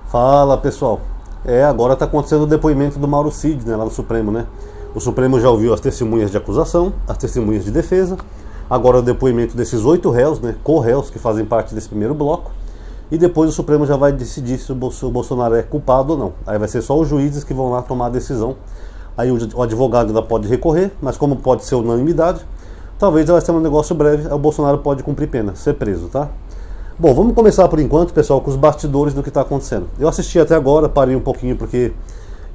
Fala pessoal, agora está acontecendo o depoimento do Mauro Cid, né, lá no Supremo, né? O Supremo já ouviu as testemunhas de acusação, as testemunhas de defesa, agora o depoimento desses 8 réus, né, co-réus que fazem parte desse primeiro bloco, e depois o Supremo já vai decidir se o Bolsonaro é culpado ou não. Aí vai ser só os juízes que vão lá tomar a decisão. Aí o advogado ainda pode recorrer, mas como pode ser unanimidade, talvez vai ser um negócio breve, aí o Bolsonaro pode cumprir pena, ser preso, tá? Bom, vamos começar por enquanto, pessoal, com os bastidores do que está acontecendo. Eu assisti até agora, parei um pouquinho porque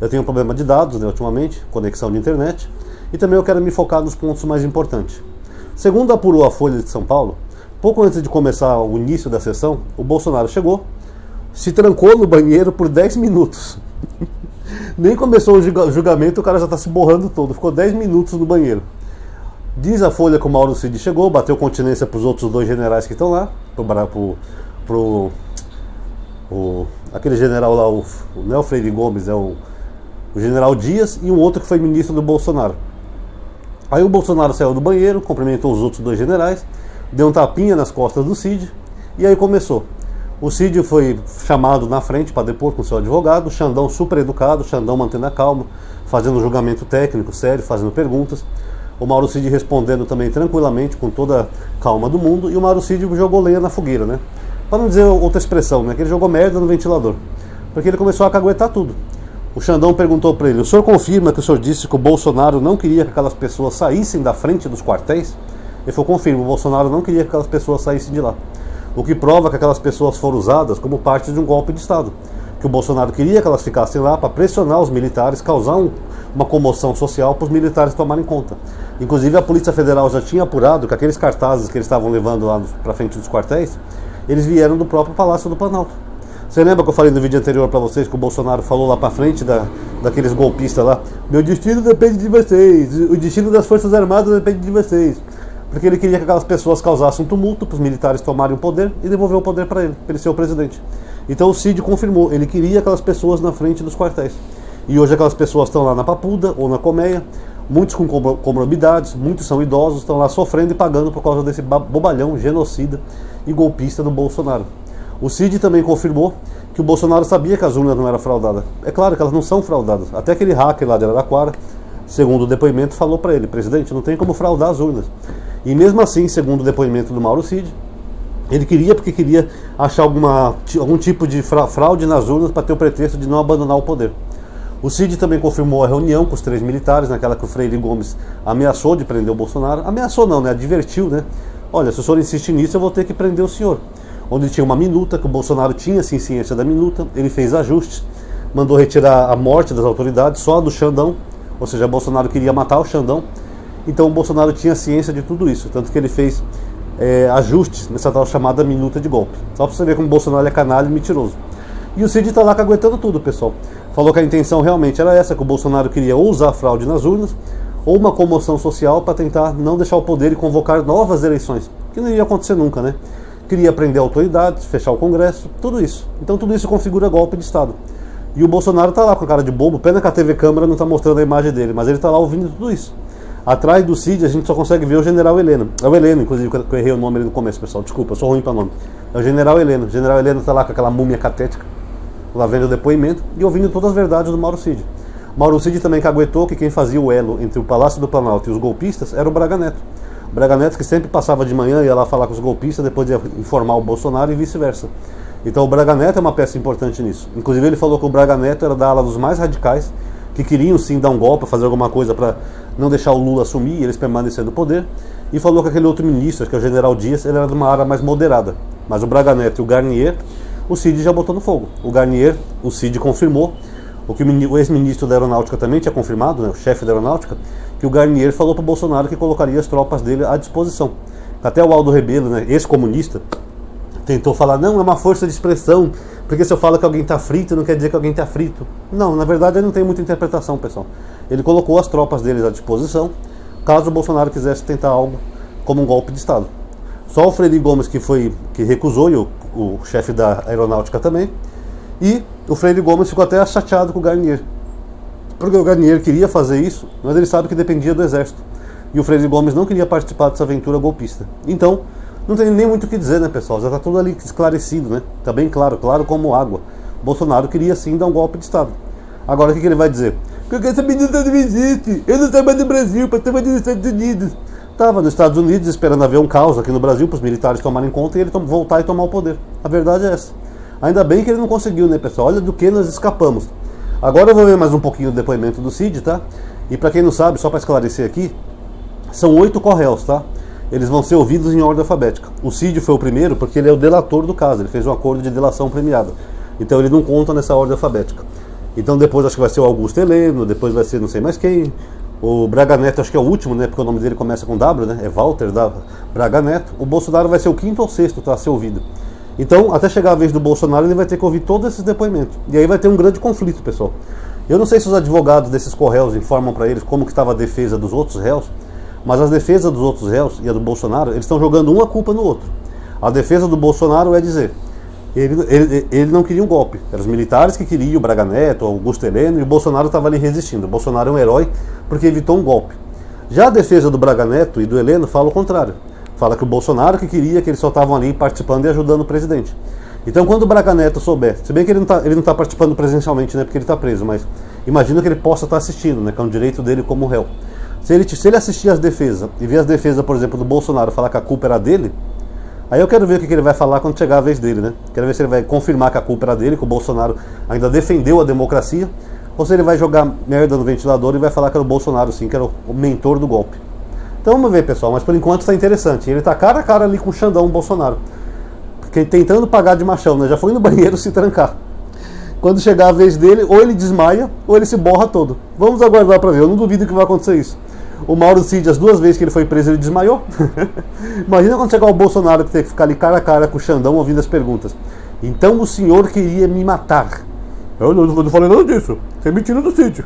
eu tenho um problema de dados, né, ultimamente, conexão de internet, e também eu quero me focar nos pontos mais importantes. Segundo apurou a Folha de São Paulo, pouco antes de começar o início da sessão, o Bolsonaro chegou, se trancou no banheiro por 10 minutos. Nem começou o julgamento, o cara já está se borrando todo, ficou 10 minutos no banheiro. Diz a Folha que o Mauro Cid chegou, bateu continência para os outros 2 generais que estão lá, aquele general lá, não é o Freire Gomes, é o general Dias, e um outro que foi ministro do Bolsonaro. Aí o Bolsonaro saiu do banheiro, cumprimentou os outros 2 generais, deu um tapinha nas costas do Cid, e aí começou. O Cid foi chamado na frente para depor com seu advogado, o Xandão super educado, o Xandão mantendo a calma, fazendo um julgamento técnico, sério, fazendo perguntas. O Mauro Cid respondendo também tranquilamente, com toda a calma do mundo, e o Mauro Cid jogou lenha na fogueira, né? Para não dizer outra expressão, né? Que ele jogou merda no ventilador, porque ele começou a caguetar tudo. O Xandão perguntou para ele: o senhor confirma que o senhor disse que o Bolsonaro não queria que aquelas pessoas saíssem da frente dos quartéis? Ele falou: confirma, o Bolsonaro não queria que aquelas pessoas saíssem de lá. O que prova que aquelas pessoas foram usadas como parte de um golpe de Estado. Que o Bolsonaro queria que elas ficassem lá para pressionar os militares, causar uma comoção social para os militares tomarem conta. Inclusive a Polícia Federal já tinha apurado que aqueles cartazes que eles estavam levando lá para frente dos quartéis, eles vieram do próprio Palácio do Planalto. Você lembra que eu falei no vídeo anterior para vocês que o Bolsonaro falou lá para frente daqueles golpistas lá: meu destino depende de vocês, o destino das Forças Armadas depende de vocês. Porque ele queria que aquelas pessoas causassem um tumulto para os militares tomarem o poder e devolver o poder para ele ser o presidente. Então o Cid confirmou, ele queria aquelas pessoas na frente dos quartéis. E hoje aquelas pessoas estão lá na Papuda ou na Colmeia, muitos com comorbidades, muitos são idosos, estão lá sofrendo e pagando por causa desse bobalhão genocida e golpista do Bolsonaro. O Cid também confirmou que o Bolsonaro sabia que as urnas não eram fraudadas. É claro que elas não são fraudadas. Até aquele hacker lá de Araraquara, segundo o depoimento, falou para ele: presidente, não tem como fraudar as urnas. E mesmo assim, segundo o depoimento do Mauro Cid, ele queria porque queria achar algum tipo de fraude nas urnas para ter o pretexto de não abandonar o poder. O Cid também confirmou a reunião com os 3 militares, naquela que o Freire Gomes ameaçou de prender o Bolsonaro. Ameaçou não, né? Advertiu, né? Olha, se o senhor insiste nisso, eu vou ter que prender o senhor. Onde tinha uma minuta, que o Bolsonaro tinha sim ciência da minuta, ele fez ajustes, mandou retirar a morte das autoridades, só a do Xandão, ou seja, o Bolsonaro queria matar o Xandão. Então o Bolsonaro tinha ciência de tudo isso, tanto que ele fez ajustes nessa tal chamada minuta de golpe. Só para você ver como o Bolsonaro é canalha e mentiroso. E o Cid está lá caguetando tudo, pessoal. Falou que a intenção realmente era essa, que o Bolsonaro queria ou usar fraude nas urnas, ou uma comoção social para tentar não deixar o poder e convocar novas eleições, que não ia acontecer nunca, né? Queria prender autoridades, fechar o Congresso, tudo isso. Então tudo isso configura golpe de Estado. E o Bolsonaro está lá com a cara de bobo, pena que a TV Câmara não está mostrando a imagem dele, mas ele está lá ouvindo tudo isso. Atrás do Cid a gente só consegue ver o general Heleno. É o Heleno, inclusive, que eu errei o nome ali no começo, pessoal. Desculpa, eu sou ruim para nome. É o general Heleno. O general Heleno está lá com aquela múmia catética, lá vendo o depoimento e ouvindo todas as verdades do Mauro Cid. Mauro Cid também caguetou que quem fazia o elo entre o Palácio do Planalto e os golpistas era o Braga Neto. O Braga Neto que sempre passava de manhã e ia lá falar com os golpistas, depois ia informar o Bolsonaro e vice-versa. Então o Braga Neto é uma peça importante nisso. Inclusive ele falou que o Braga Neto era da ala dos mais radicais, que queriam sim dar um golpe, fazer alguma coisa para não deixar o Lula assumir e eles permanecerem no poder. E falou que aquele outro ministro, que é o general Dias, ele era de uma área mais moderada. Mas o Braga Neto e o Garnier, o Cid já botou no fogo. O Garnier, o Cid confirmou, o que o ex-ministro da Aeronáutica também tinha confirmado, né, o chefe da Aeronáutica, que o Garnier falou para o Bolsonaro que colocaria as tropas dele à disposição. Até o Aldo Rebelo, né, ex-comunista, tentou falar: não, é uma força de expressão, porque se eu falo que alguém está frito, não quer dizer que alguém está frito. Não, na verdade ele não tem muita interpretação, pessoal. Ele colocou as tropas deles à disposição, caso o Bolsonaro quisesse tentar algo como um golpe de Estado. Só o Freire Gomes que recusou, e o chefe da Aeronáutica também. E o Freire Gomes ficou até chateado com o Garnier, porque o Garnier queria fazer isso, mas ele sabe que dependia do Exército. E o Freire Gomes não queria participar dessa aventura golpista. Então, não tem nem muito o que dizer, né, pessoal? Já está tudo ali esclarecido, né? Está bem claro, claro como água. Bolsonaro queria sim dar um golpe de Estado. Agora o que ele vai dizer? Porque essa menina não existe, eu não estava mais no Brasil, eu estava nos Estados Unidos. Estava nos Estados Unidos esperando haver um caos aqui no Brasil para os militares tomarem conta e ele voltar e tomar o poder. A verdade é essa. Ainda bem que ele não conseguiu, né, pessoal? Olha do que nós escapamos. Agora eu vou ver mais um pouquinho do depoimento do Cid, tá? E para quem não sabe, só para esclarecer aqui, são 8 corréus, tá? Eles vão ser ouvidos em ordem alfabética. O Cid foi o primeiro porque ele é o delator do caso, ele fez um acordo de delação premiada. Então ele não conta nessa ordem alfabética. Então depois acho que vai ser o Augusto Heleno, depois vai ser não sei mais quem. O Braga Neto acho que é o último, né? Porque o nome dele começa com W, né? É Walter Braga Neto. O Bolsonaro vai ser o 5º ou 6º a ser ouvido. Então, até chegar a vez do Bolsonaro, ele vai ter que ouvir todos esses depoimentos. E aí vai ter um grande conflito, pessoal. Eu não sei se os advogados desses corréus informam para eles como que estava a defesa dos outros réus, mas as defesas dos outros réus e a do Bolsonaro, eles estão jogando uma culpa no outro. A defesa do Bolsonaro é dizer, ele não queria um golpe. Eram os militares que queriam, o Braga Neto, o Augusto Heleno, e o Bolsonaro estava ali resistindo. O Bolsonaro é um herói porque evitou um golpe. Já a defesa do Braga Neto e do Heleno fala o contrário. Fala que o Bolsonaro que queria, que eles só estavam ali participando e ajudando o presidente. Então quando o Braga Neto souber, se bem que ele não está participando presencialmente, né, porque ele está preso, mas imagino que ele possa estar assistindo, né, que é um direito dele como réu. Se ele assistir as defesas e ver as defesas, por exemplo, do Bolsonaro falar que a culpa era dele, aí eu quero ver o que ele vai falar quando chegar a vez dele, né? Quero ver se ele vai confirmar que a culpa era dele, que o Bolsonaro ainda defendeu a democracia, ou se ele vai jogar merda no ventilador e vai falar que era o Bolsonaro, sim, que era o mentor do golpe. Então vamos ver, pessoal, mas por enquanto está interessante. Ele está cara a cara ali com o Xandão, o Bolsonaro, porque tentando pagar de machão, né? Já foi no banheiro se trancar. Quando chegar a vez dele, ou ele desmaia, ou ele se borra todo. Vamos aguardar para ver, eu não duvido que vai acontecer isso. O Mauro Cid, as 2 vezes que ele foi preso, ele desmaiou. Imagina quando chegar o Bolsonaro que tem que ficar ali cara a cara com o Xandão ouvindo as perguntas. Então o senhor queria me matar. Eu não falei nada disso. Você é mentira do Cid.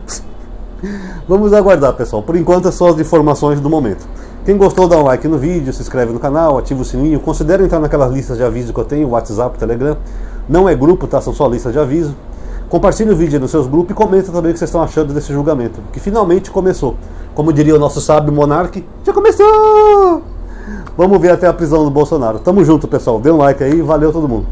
Vamos aguardar, pessoal. Por enquanto é só as informações do momento. Quem gostou, dá um like no vídeo, se inscreve no canal, ativa o sininho. Considere entrar naquelas listas de aviso que eu tenho, WhatsApp, Telegram. Não é grupo, tá? São só listas de aviso. Compartilhe o vídeo nos seus grupos e comenta também o que vocês estão achando desse julgamento, que finalmente começou. Como diria o nosso sábio monarca, já começou! Vamos ver até a prisão do Bolsonaro. Tamo junto, pessoal. Dê um like aí, valeu todo mundo.